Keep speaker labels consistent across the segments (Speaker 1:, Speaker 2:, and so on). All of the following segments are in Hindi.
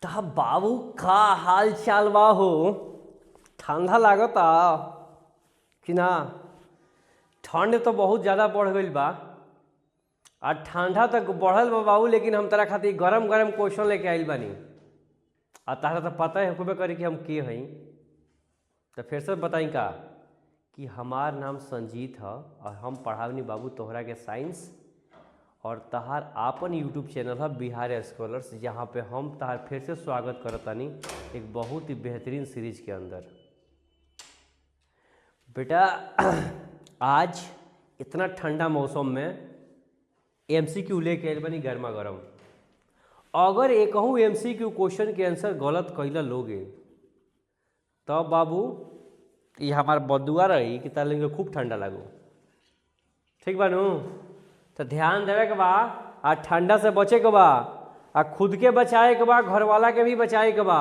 Speaker 1: ता बाबू का हाल चाल बा हो। ठंडा लागता कि ना? ठंड तो बहुत ज़्यादा बढ़ गई बा और ठंडा तक बढ़ल बा बाबू, लेकिन हम तोरा खातिर गरम गरम क्वेश्चन लेके आइल बानी। आ तारा तो पता है होबे करी कि हम के हई। तो फिर से बताई का कि हमार नाम संजीत है और हम पढ़ावनी बाबू तोहरा के साइंस, और तहार आपन यूट्यूब चैनल है बिहार स्कॉलर्स, जहाँ पे हम तहार फिर से स्वागत करतानी एक बहुत ही बेहतरीन सीरीज के अंदर। बेटा आज इतना ठंडा मौसम में एमसीक्यू लेके आइल बानी गर्मा गर्म। अगर एक एमसीक्यू क्वेश्चन के आंसर गलत कैला लोगे तब बाबू ये हमार बदुआ रही कि तार लेंगे खूब ठंडा लागो। ठीक बानू? तो ध्यान देवे के बा, आ ठंडा से बचे के बा, आ खुद के बचाए के बा, घर वाला के भी बचाए के बा।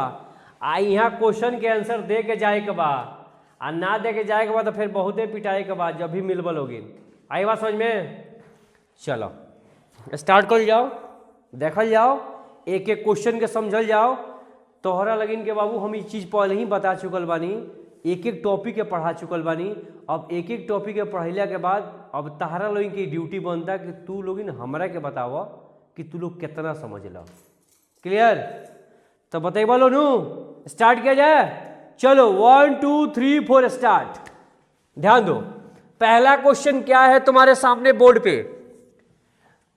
Speaker 1: आ यहाँ क्वेश्चन के आंसर दे के जाए के बा, आ ना दे के जाए के बा तो फिर बहुते पिटाए के बाद जब भी मिलबल होगी। आई बात समझ में? चलो स्टार्ट कर जाओ, देखल जाओ, एक एक क्वेश्चन के समझल जाओ। तोहरा लगिन के बाबू हम ये चीज़ पहले ही बता चुकल बानी, एक एक टॉपिक के पढ़ा चुकल बानी। अब एक एक टॉपिक के पढ़ला के बाद अब तहरा लोगन की ड्यूटी बनता कि तू लोगिन हमरा के बताव कि तू लोग कितना समझ लो। क्लियर? तो बतेबा लो नू, स्टार्ट किया जाए। चलो 1 2 3 4 स्टार्ट। ध्यान दो, पहला क्वेश्चन क्या है तुम्हारे सामने बोर्ड पे?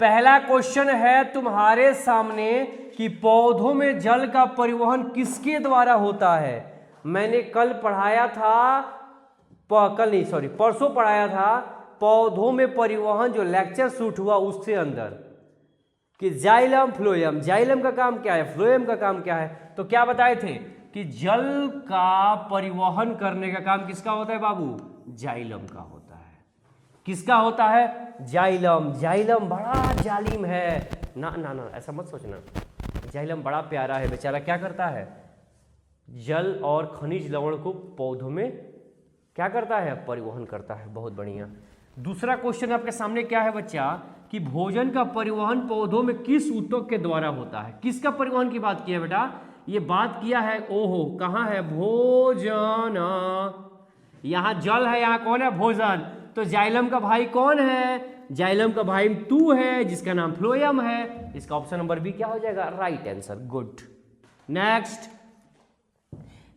Speaker 1: पहला क्वेश्चन है तुम्हारे सामने कि पौधों में जल का परिवहन किसके द्वारा होता है। मैंने कल पढ़ाया था, कल नहीं सॉरी परसों पढ़ाया था पौधों में परिवहन, जो लेक्चर शूट हुआ उससे अंदर, कि जाइलम फ्लोएम। जाइलम का काम क्या है, फ्लोएम का काम क्या है? तो क्या बताए थे कि जल का परिवहन करने का काम किसका होता है बाबू? जाइलम का होता है। किसका होता है? जाइलम। जाइलम बड़ा जालिम है। ना ना ना ऐसा मत सोचना, जाइलम बड़ा प्यारा है। बेचारा क्या करता है? जल और खनिज लवण को पौधों में क्या करता है? परिवहन करता है। बहुत बढ़िया। दूसरा क्वेश्चन आपके सामने क्या है बच्चा कि भोजन का परिवहन पौधों में किस ऊतक के द्वारा होता है? किसका परिवहन की बात की है बेटा? ये बात किया है, ओहो कहाँ है? भोजन। यहाँ जल है, यहाँ कौन है? भोजन। तो जाइलम का भाई कौन है? जाइलम का भाई तू है, जिसका नाम फ्लोएम है। इसका ऑप्शन नंबर बी क्या हो जाएगा? Right answer. गुड। नेक्स्ट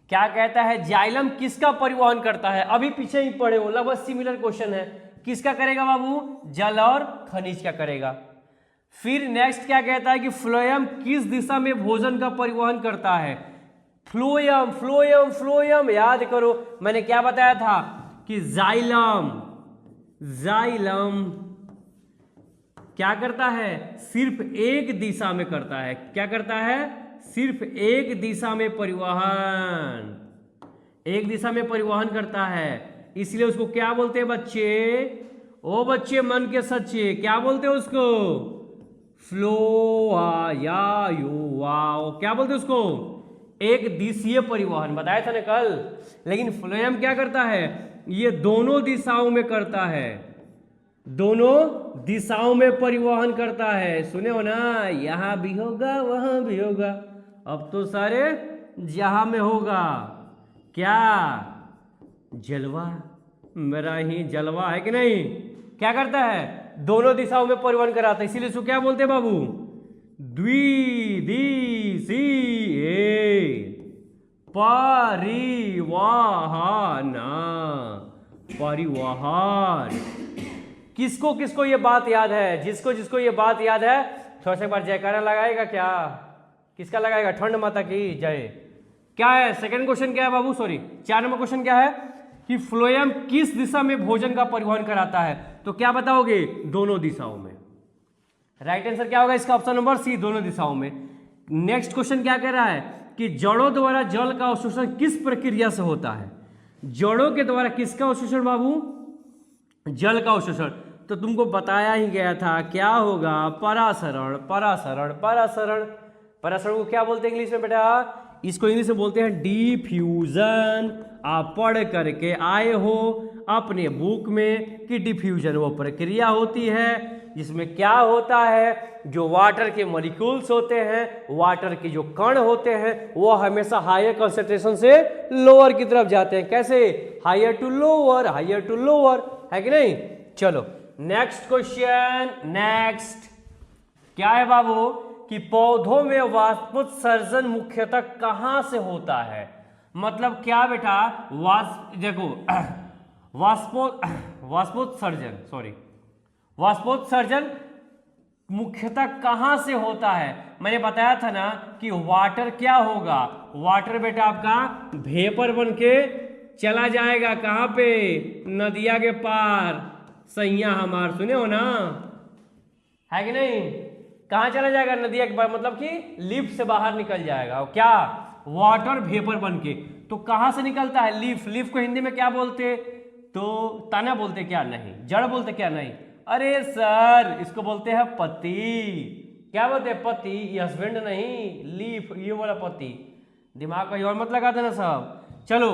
Speaker 1: क्या कहता है? जाइलम किसका परिवहन करता है? अभी पीछे ही पढ़े हो, लगभग सिमिलर क्वेश्चन है। किसका करेगा बाबू? जल और खनिज का करेगा। फिर नेक्स्ट क्या कहता है कि फ्लोएम किस दिशा में भोजन का परिवहन करता है? फ्लोएम फ्लोएम फ्लोएम याद करो, मैंने क्या बताया था कि जाइलम जाइलम क्या करता है? सिर्फ एक दिशा में करता है। क्या करता है? सिर्फ एक दिशा में परिवहन, एक दिशा में परिवहन करता है। इसलिए उसको क्या बोलते हैं बच्चे? ओ बच्चे मन के सच्चे, क्या बोलते हैं उसको? फ्लो या वाओ, क्या बोलते हैं उसको? एक दिशीय परिवहन। बताया था ना कल। लेकिन फ्लोएम क्या करता है? ये दोनों दिशाओं में करता है, दोनों दिशाओं में परिवहन करता है। सुने हो ना? यहां भी होगा वहां भी होगा, अब तो सारे जहां में होगा। क्या? जलवा, मेरा ही जलवा है कि नहीं? क्या करता है? दोनों दिशाओं में परिवहन कराता है। इसीलिए इसको क्या बोलते हैं बाबू? द्विदिशीय परिवहन। परिवहन। किसको किसको ये बात याद है? जिसको जिसको ये बात याद है थोड़ा सा एक बार जयकारा लगाएगा क्या? किसका लगाएगा? ठंड माता की जय। क्या है सेकंड क्वेश्चन? क्या है बाबू? सॉरी 4 नंबर क्वेश्चन क्या है कि फ्लोएम किस दिशा में भोजन का परिवहन कराता है? तो क्या बताओगे? दोनों दिशाओं में। राइट आंसर क्या होगा इसका? ऑप्शन नंबर सी, दोनों दिशाओं में। नेक्स्ट क्वेश्चन क्या कह रहा है कि जड़ों द्वारा जल का अवशोषण किस प्रक्रिया से होता है? जड़ों के द्वारा किसका अवशोषण बाबू? जल का अवशोषण। तो तुमको बताया ही गया था, क्या होगा? परासरण। परासरण परासरण परासरण को क्या बोलते हैं इंग्लिश में बेटा? इसको इंग्लिश में बोलते हैं डिफ्यूजन। आप पढ़ करके आए हो, अपने बुक में कि डिफ्यूजन वो प्रक्रिया होती है जिसमें क्या होता है, जो वाटर के मॉलिक्यूल्स होते हैं, वाटर के जो कण होते हैं वो हमेशा हायर कंसंट्रेशन से लोअर की तरफ जाते हैं। कैसे? Higher to lower, higher to lower, है कि नहीं। चलो नेक्स्ट क्वेश्चन। नेक्स्ट क्या है बाबू कि पौधों में वाष्पोत्सर्जन मुख्यतः कहां से होता है। मतलब क्या बेटा, देखो वाष्पोत्सर्जन मुख्यतः कहां से होता है। मैंने बताया था ना कि वाटर क्या होगा, वाटर बेटा आपका वेपर बन के चला जाएगा कहां पे, नदिया के पार। सैया हमार सुने हो ना, है कि नहीं। कहां चला जाएगा, नदिया के पार, मतलब कि लीफ से बाहर निकल जाएगा। क्या? वाटर वेपर बन के। तो कहां से निकलता है, लीफ। लीफ को हिंदी में क्या बोलते, तो तना बोलते क्या, नहीं। जड़ बोलते क्या, नहीं। अरे सर इसको बोलते हैं पत्ती। क्या बोलते हैं, पत्ती। ये हस्बैंड नहीं, लीफ, ये वाला पत्ती। दिमाग का और मत लगा देना साहब। चलो,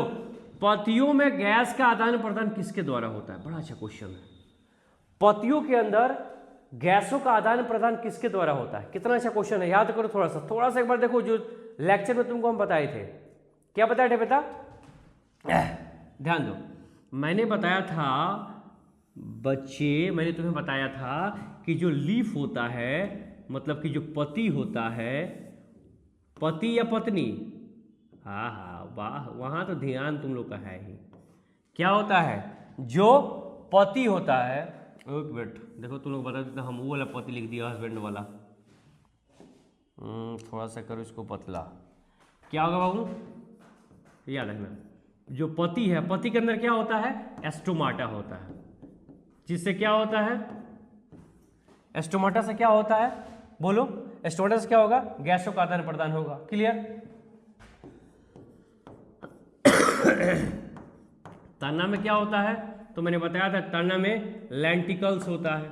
Speaker 1: पत्तियों में गैस का आदान प्रदान किसके द्वारा होता है। बड़ा अच्छा क्वेश्चन है। पत्तियों के अंदर गैसों का आदान प्रदान किसके द्वारा होता है। कितना अच्छा क्वेश्चन है, याद करो थोड़ा सा एक बार देखो। जो लेक्चर में तुमको हम बताए थे, क्या बताए थे बेटा, ध्यान दो। मैंने बताया था बच्चे, मैंने तुम्हें बताया था कि जो लीफ होता है, मतलब कि जो पत्ती होता है, पति या पत्नी, हाँ हाँ वाह, वहां तो ध्यान तुम लोग का है ही। क्या होता है, जो पति होता है। एक मिनट देखो, तुम लोग बता देते, हम वो वाला पति लिख दिया, हस्बैंड वाला। थोड़ा सा करो इसको पतला। क्या होगा बाबू, याद रखना। जो पति है, पति के अंदर क्या होता है, एस्टोमाटा होता है। जिससे क्या होता है, एस्टोमाटा से क्या होता है, बोलो। एस्टोमाटा से क्या होगा, गैसों का आदान प्रदान होगा। क्लियर। तना में क्या होता है, तो मैंने बताया था तना में लेंटिकल्स होता है।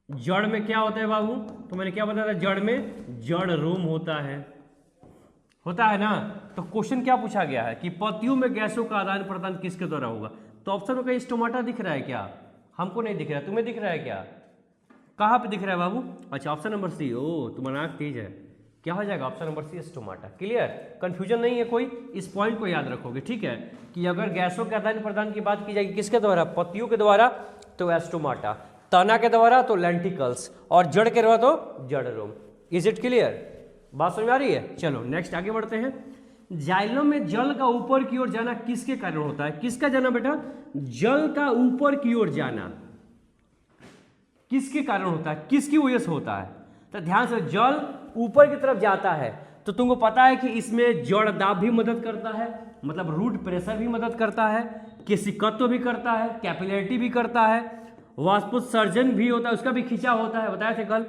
Speaker 1: जड़ में क्या होता है बाबू, तो मैंने क्या बताया था, जड़ में जड़ रोम होता है ना। तो क्वेश्चन क्या पूछा गया है कि पत्तियों में गैसों का आदान प्रदान किसके द्वारा होगा। तो ऑप्शन में कहीं स्टोमाटा दिख रहा है क्या, हमको नहीं दिख रहा, तुम्हें दिख रहा है क्या, कहाँ पे दिख रहा है बाबू। अच्छा ऑप्शन नंबर सी। ओ तुम्हारा आँख तेज है। क्या हो जाएगा, option number C, stomata. Clear, confusion नहीं है कोई। इस पॉइंट को याद रखोगे, ठीक है, कि अगर गैसों के आदान प्रदान की बात की जाएगी किसके द्वारा, पत्तियों के द्वारा, तो एस्टोमाटा। तना के द्वारा तो लेंटिकल्स, और जड़ के द्वारा तो जड़ रोम। इज इट क्लियर, बात समझ में आ रही है। चलो नेक्स्ट आगे बढ़ते हैं। जाइलम में जल का ऊपर की ओर जाना किसके कारण होता है। किसका जाना बेटा, जल का ऊपर की ओर जाना किसके कारण होता है, किसकी वजह से होता है। तो ध्यान से, जल ऊपर की तरफ जाता है तो तुमको पता है कि इसमें जड़ दाब भी मदद करता है, मतलब रूट प्रेशर भी मदद करता है, केशिकत्व भी करता है, कैपिलरिटी भी करता है, वाष्पोत्सर्जन भी होता है, उसका भी खिंचाव होता है, बताया थे कल।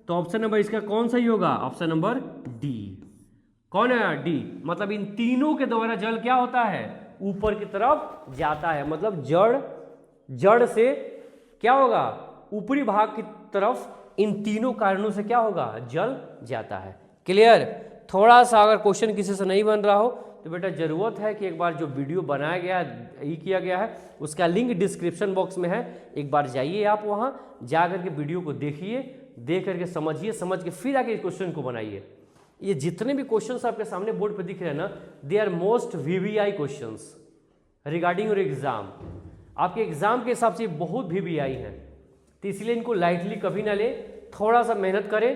Speaker 1: तो ऑप्शन नंबर इसका कौन सही होगा, ऑप्शन नंबर डी। कौन है, डी। मतलब इन तीनों के द्वारा जल क्या होता है, ऊपर की तरफ जाता है। मतलब जड़ से क्या होगा, ऊपरी भाग की तरफ इन तीनों कारणों से क्या होगा, जल जाता है। क्लियर। थोड़ा सा अगर क्वेश्चन किसी से नहीं बन रहा हो तो बेटा जरूरत है कि एक बार जो वीडियो बनाया गया है, ये किया गया है, उसका लिंक डिस्क्रिप्शन बॉक्स में है। एक बार जाइए आप, वहाँ जा करके वीडियो को देखिए, देख करके समझिए, समझ के फिर आके क्वेश्चन को बनाइए। ये जितने भी क्वेश्चंस आपके सामने बोर्ड पे दिख रहे हैं ना, they are most VVI questions regarding your exam. आपके एग्जाम के हिसाब से बहुत VVI हैं, तो इसलिए इनको लाइटली कभी ना ले, थोड़ा सा मेहनत करें,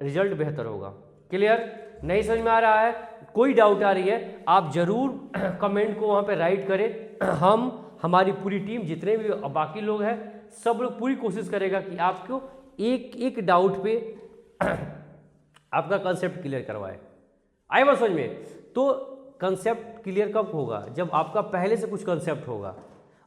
Speaker 1: रिजल्ट बेहतर होगा। क्लियर। नहीं समझ में आ रहा है, कोई डाउट आ रही है, आप जरूर कमेंट को वहाँ पे राइट करें। हमारी पूरी टीम, जितने भी बाकी लोग हैं, सब लोग पूरी कोशिश करेगा कि आपको एक एक डाउट पे आपका कंसेप्ट क्लियर करवाए। आए बात समझ में। तो कंसेप्ट क्लियर कब होगा, जब आपका पहले से कुछ कंसेप्ट होगा।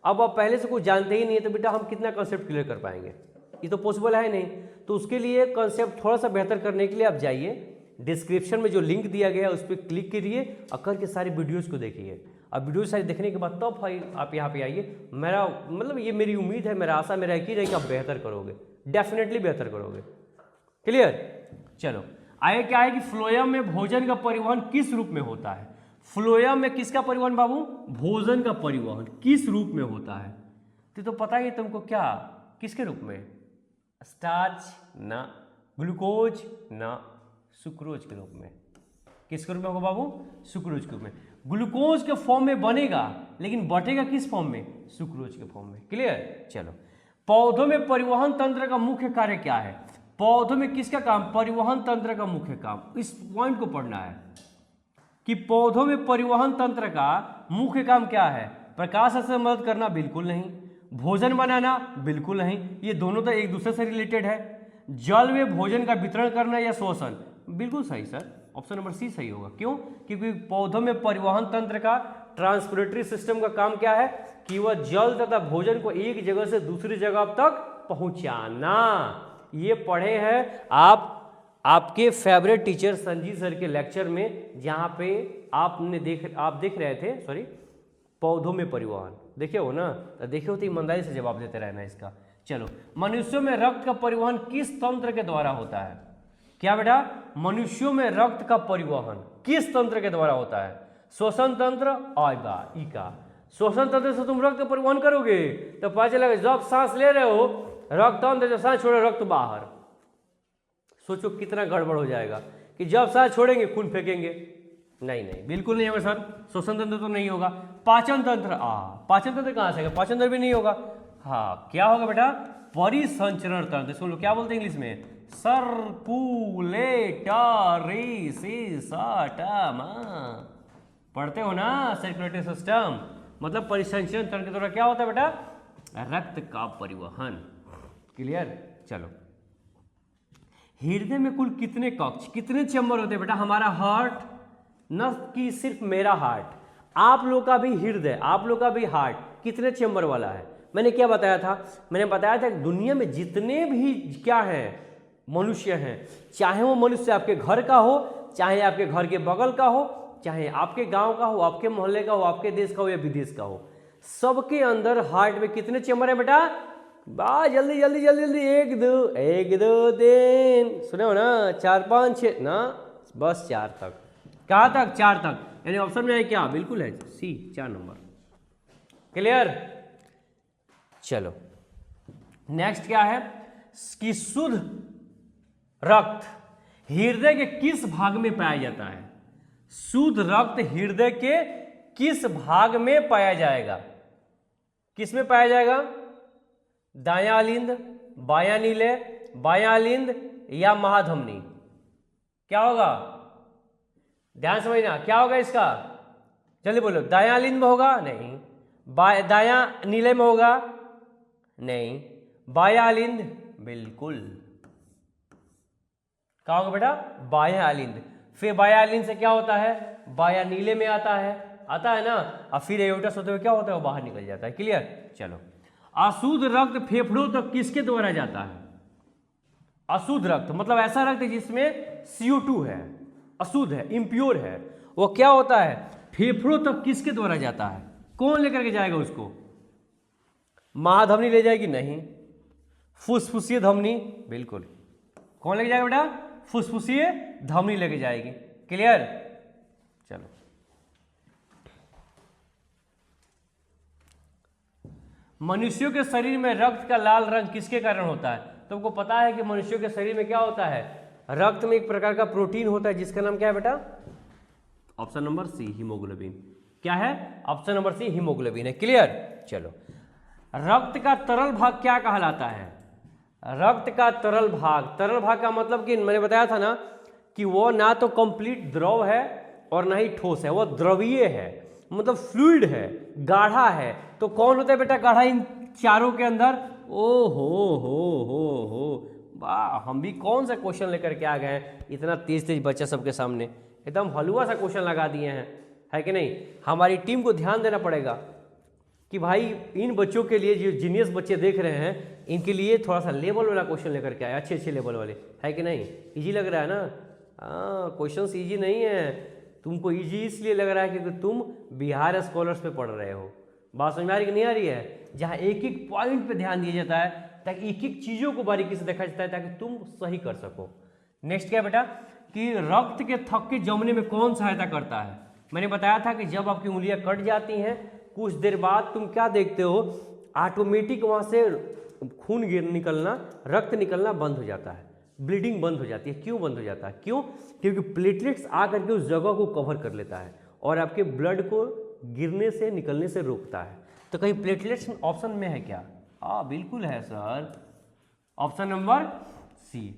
Speaker 1: अब आप पहले से कुछ जानते ही नहीं है तो बेटा हम कितना कंसेप्ट क्लियर कर पाएंगे, ये तो पॉसिबल है नहीं। तो उसके लिए कंसेप्ट थोड़ा सा बेहतर करने के लिए आप जाइए, डिस्क्रिप्शन में जो लिंक दिया गया है उस पर क्लिक करिए और करके सारी वीडियोज़ को देखिए। अब वीडियो सारी देखने के बाद तब आप यहाँ पे आइए। मेरा मतलब ये मेरी उम्मीद है, मेरा आशा, मेरा यकीन है कि आप बेहतर करोगे, डेफिनेटली बेहतर करोगे। क्लियर। चलो आगे क्या है कि फ्लोएम में भोजन का परिवहन किस रूप में होता है। फ्लोएम में किसका परिवहन बाबू? भोजन का परिवहन। किस रूप में होता है? तो पता ही तुमको क्या, किसके रूप में? स्टार्च ना, ग्लूकोज ना, सुक्रोज के रूप में। किसके रूप में होगा बाबू? सुक्रोज के रूप में। ग्लूकोज के फॉर्म में बनेगा, लेकिन बटेगा किस फॉर्म में? सुक्रोज के फॉर्म में। क्लियर? चलो, पौधों में परिवहन तंत्र का मुख्य कार्य क्या है? पौधों में किसका काम? परिवहन तंत्र का मुख्य काम। इस पॉइंट को पढ़ना है कि पौधों में परिवहन तंत्र का मुख्य काम क्या है? प्रकाश से मदद करना? बिल्कुल नहीं। भोजन बनाना? बिल्कुल नहीं। ये दोनों तो एक दूसरे से रिलेटेड है। जल में भोजन का वितरण करना या शोषण? बिल्कुल सही सर, ऑप्शन नंबर सी सही होगा। क्यों? क्योंकि पौधों में परिवहन तंत्र का, ट्रांसपोर्टरी सिस्टम का काम क्या है कि वह जल तथा भोजन को एक जगह से दूसरी जगह तक पहुंचाना। ये पढ़े हैं आप आपके फेवरेट टीचर संजीव सर के लेक्चर में, जहां पे आप देख रहे थे, सॉरी, पौधों में परिवहन देखे हो ना? तो देखे हो तो ईमानदारी से जवाब देते रहना इसका। चलो, मनुष्यों में रक्त का परिवहन किस तंत्र के द्वारा होता है? क्या बेटा? मनुष्यों में रक्त का परिवहन किस तंत्र के द्वारा होता है? श्वसन तंत्र? आएगा ई का। श्वसन तंत्र से तुम रक्त का परिवहन करोगे तो पता चलेगा जब सांस ले रहे हो रक्त अंदर, जब सांस छोड़े रक्त बाहर। सोचो कितना गड़बड़ हो जाएगा कि जब सांस छोड़ेंगे खून फेंकेंगे। नहीं नहीं, बिल्कुल नहीं होगा सर, श्वसन तंत्र तो नहीं होगा। पाचन तंत्र? पाचन तंत्र कहाँ से आएगा? पाचन तंत्र भी नहीं होगा। हाँ, क्या होगा बेटा? परिसंचरण तंत्र। सुन लो, क्या बोलते हैं इंग्लिश में? Circulatory system. पढ़ते हो ना, सर्कुलेटरी सिस्टम मतलब परिसंचरण तंत्र के द्वारा क्या होता है बेटा? रक्त का परिवहन। क्लियर? चलो, हृदय में कुल कितने कक्ष, कितने चैम्बर होते हैं बेटा? हमारा हार्ट, न कि सिर्फ मेरा हार्ट, आप लोग का भी हृदय, आप लोग का भी हार्ट कितने चैम्बर वाला है? मैंने क्या बताया था? मैंने बताया था दुनिया में जितने भी क्या हैं मनुष्य हैं, चाहे वो मनुष्य आपके घर का हो, चाहे आपके घर के बगल का हो, चाहे आपके गांव का हो, आपके मोहल्ले का हो, आपके देश का हो या विदेश का हो, सबके अंदर हार्ट में कितने चैम्बर है बेटा? जल्दी जल्दी जल्दी जल्दी, एक दो तीन, सुने हो ना? 4 5 6 ना, बस 4 तक। कहाँ तक? 4 तक। यानी ऑप्शन में है क्या? बिल्कुल है सी, 4 नंबर। क्लियर? चलो, नेक्स्ट क्या है कि शुद्ध रक्त हृदय के किस भाग में पाया जाता है? शुद्ध रक्त हृदय के किस भाग में पाया जाएगा? किस में पाया जाएगा? दायां अलिंद, बायां नीले, बायां अलिंद या महाधमनी? क्या होगा? ध्यान समझना, क्या होगा इसका? जल्दी बोलो। दायां अलिंद में होगा? नहीं। दायां नीले में होगा? नहीं। बायां अलिंद? बिल्कुल। क्या होगा बेटा? बायां अलिंद। फिर बायां अलिंद से क्या होता है? बायां नीले में आता है ना, और फिर एओर्टा होते हुए क्या होता है? वो बाहर निकल जाता है। क्लियर? चलो, अशुद्ध रक्त फेफड़ों तक किसके द्वारा जाता है? अशुद्ध रक्त मतलब ऐसा रक्त जिसमें CO2 है, अशुद्ध है, इम्प्योर है, वो क्या होता है? फेफड़ों तक किसके द्वारा जाता है? कौन लेकर के जाएगा उसको? महाधमनी ले जाएगी? नहीं। फुसफुसीय धमनी? बिल्कुल। कौन लेके जाएगा बेटा? फुसफुसीय धमनी लेके जाएगी। क्लियर? चलो, मनुष्यों के शरीर में रक्त का लाल रंग किसके कारण होता है? तुमको पता है कि मनुष्यों के शरीर में क्या होता है? रक्त में एक प्रकार का प्रोटीन होता है जिसका नाम क्या है बेटा? Option number C, haemoglobin. क्या है? ऑप्शन नंबर सी, हीमोग्लोबिन है। क्लियर? चलो, रक्त का तरल भाग क्या कहलाता है? रक्त का तरल भाग का मतलब कि मैंने बताया था ना कि वो ना तो कंप्लीट द्रव है और ना ही ठोस है, वो द्रवीय है, मतलब फ्लूइड है, गाढ़ा है। तो कौन होता है बेटा गाढ़ा इन चारों के अंदर? ओ हो वाह, हम भी कौन सा क्वेश्चन लेकर के आ गए हैं, इतना तेज तेज बच्चा सबके सामने, एकदम हलवा सा क्वेश्चन लगा दिए हैं, है कि नहीं? हमारी टीम को ध्यान देना पड़ेगा कि भाई इन बच्चों के लिए, जो जीनियस बच्चे देख रहे हैं, इनके लिए थोड़ा सा लेवल वाला क्वेश्चन लेकर के आए, अच्छे अच्छे लेवल वाले, है कि नहीं? इजी लग रहा है ना? क्वेश्चन इजी नहीं है, तुमको इजी इसलिए लग रहा है क्योंकि तुम बिहार स्कॉलर्स पे पढ़ रहे हो। बात समझ में आ रही कि नहीं आ रही है? जहाँ एक एक पॉइंट पे ध्यान दिया जाता है, ताकि एक एक चीज़ों को बारीकी से देखा जाता है, ताकि तुम सही कर सको। नेक्स्ट क्या बेटा कि रक्त के थक्के जमने में कौन सहायता करता है? मैंने बताया था कि जब आपकी उंगलियां कट जाती हैं कुछ देर बाद तुम क्या देखते हो, ऑटोमेटिक वहाँ से खून निकलना, रक्त निकलना बंद हो जाता है, ब्लीडिंग बंद हो जाती है। क्यों बंद हो जाता है? क्यों? क्योंकि प्लेटलेट्स आकर के उस जगह को कवर कर लेता है और आपके ब्लड को गिरने से निकलने से रोकता है। तो कहीं प्लेटलेट्स ऑप्शन में है क्या? हाँ बिल्कुल है sir, option number C.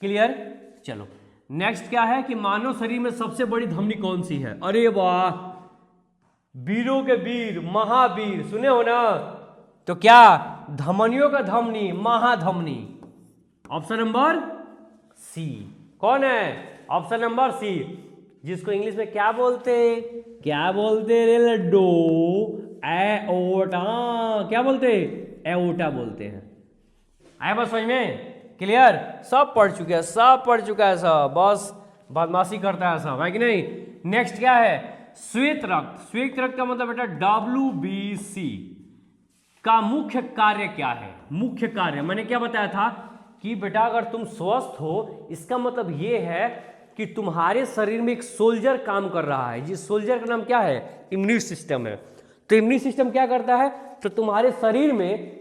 Speaker 1: Clear? चलो नेक्स्ट क्या है कि मानव शरीर में सबसे बड़ी धमनी कौन सी है? अरे वाह, वीरों के वीर, महावीर सुने हो ना? तो क्या? धमनियों का धमनी, महाधमनी। ऑप्शन नंबर सी। कौन है? ऑप्शन नंबर सी, जिसको इंग्लिश में क्या बोलते? क्या बोलते रे लड्डू? एओर्टा। क्या बोलते? एओर्टा बोलते हैं। आया बस समझ में? क्लियर? सब पढ़ चुके हैं, सब पढ़ चुका है सब, बस बदमाशी करता है सब, है कि नहीं? नेक्स्ट क्या है? श्वेत रक्त। श्वेत रक्त का मतलब बेटा WBC का मुख्य कार्य क्या है? मुख्य कार्य मैंने क्या बताया था कि बेटा अगर तुम स्वस्थ हो इसका मतलब ये है कि तुम्हारे शरीर में एक सोल्जर काम कर रहा है। जिस सोल्जर का नाम क्या है? इम्यून सिस्टम है। तो इम्यून सिस्टम क्या करता है? तो तुम्हारे शरीर में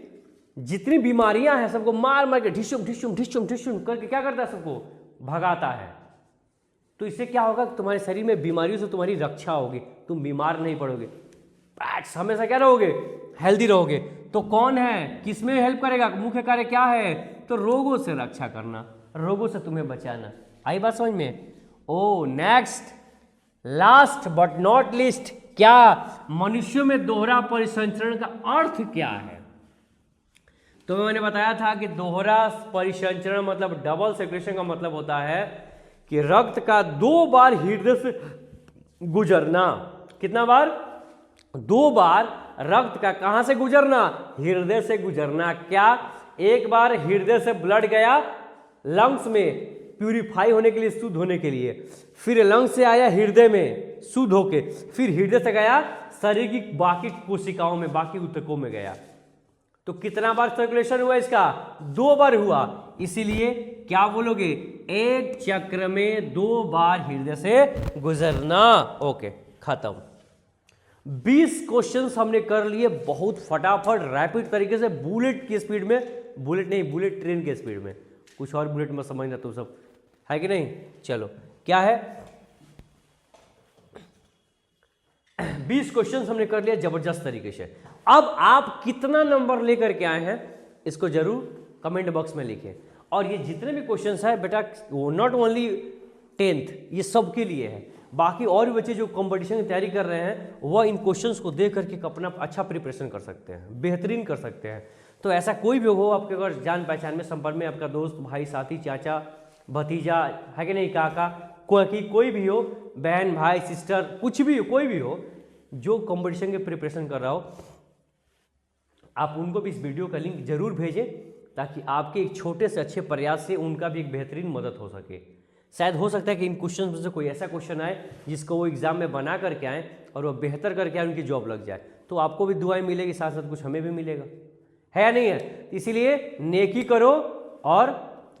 Speaker 1: जितनी बीमारियां हैं सबको मार मार के ढिशुम ढिशुम ढिशुम ढिशुम करके क्या करता है? सबको भगाता है। तो इससे क्या होगा? तुम्हारे शरीर में बीमारियों से तुम्हारी रक्षा होगी, तुम बीमार नहीं पड़ोगे, हमेशा क्या रहोगे? हेल्दी रहोगे। तो कौन है, किसमें हेल्प करेगा? मुख्य कार्य क्या है? तो रोगों से रक्षा करना, रोगों से तुम्हें बचाना। आई बात समझ में? Oh next, last but not least, क्या मनुष्यों में दोहरा परिसंचरण का अर्थ क्या है? तो मैंने बताया था कि दोहरा परिसंचरण मतलब डबल सेक्रेशन का मतलब होता है कि रक्त का 2 बार हृदय से गुजरना। कितना बार? 2 बार रक्त का कहां से गुजरना? हृदय से गुजरना। क्या? एक बार हृदय से ब्लड गया लंग्स में प्यूरिफाई होने के लिए, शुद्ध होने के लिए, फिर लंग्स से आया हृदय में शुद्ध होके, फिर हृदय से गया शरीर की बाकी कोशिकाओं में, बाकी ऊतकों में गया। तो कितना बार सर्कुलेशन हुआ इसका? 2 बार हुआ। इसीलिए क्या बोलोगे? एक चक्र में 2 बार हृदय से गुजरना। ओके, खत्म। 20 क्वेश्चंस हमने कर लिए बहुत फटाफट, रैपिड तरीके से, बुलेट की स्पीड में। बुलेट नहीं, बुलेट ट्रेन की स्पीड में। कुछ और बुलेट में समझना तुम सब, है कि नहीं? चलो क्या है, 20 क्वेश्चंस हमने कर लिया जबरदस्त तरीके से। अब आप कितना नंबर लेकर के आए हैं इसको जरूर कमेंट बॉक्स में लिखें। और ये जितने भी क्वेश्चंस है बेटा, नॉट ओनली 10th, ये सबके लिए है। बाकी और भी बच्चे जो कंपटीशन की तैयारी कर रहे हैं वह इन क्वेश्चंस को देख करके अपना अच्छा प्रिपरेशन कर सकते हैं, बेहतरीन कर सकते हैं। तो ऐसा कोई भी हो आपके अगर जान पहचान में, संपर्क में, आपका दोस्त, भाई, साथी, चाचा, भतीजा, है कि नहीं, काका, कोई भी हो, बहन, भाई, सिस्टर, कुछ भी हो, कोई भी हो जो कंपटीशन के प्रिपरेशन कर रहा हो, आप उनको भी इस वीडियो का लिंक जरूर भेजें ताकि आपके एक छोटे से अच्छे प्रयास से उनका भी एक बेहतरीन मदद हो सके। शायद हो सकता है कि इन क्वेश्चन में से कोई ऐसा क्वेश्चन आए जिसको वो एग्जाम में बना करके आए और वो बेहतर करके आए, उनकी जॉब लग जाए। तो आपको भी दुआएं मिलेगी, साथ साथ कुछ हमें भी मिलेगा, है या नहीं है? इसीलिए नेकी करो और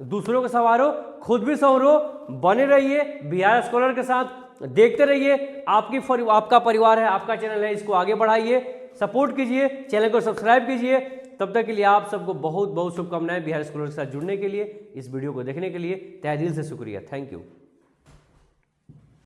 Speaker 1: दूसरों को संवारो, खुद भी संवरो, बने रहिए बिहार स्कॉलर के साथ, देखते रहिए। आपका परिवार है, आपका चैनल है, इसको आगे बढ़ाइए, सपोर्ट कीजिए, चैनल को सब्सक्राइब कीजिए। तब तक के लिए आप सबको बहुत बहुत शुभकामनाएं बिहार स्कॉलर के साथ जुड़ने के लिए, इस वीडियो को देखने के लिए तहे दिल से शुक्रिया। Thank you.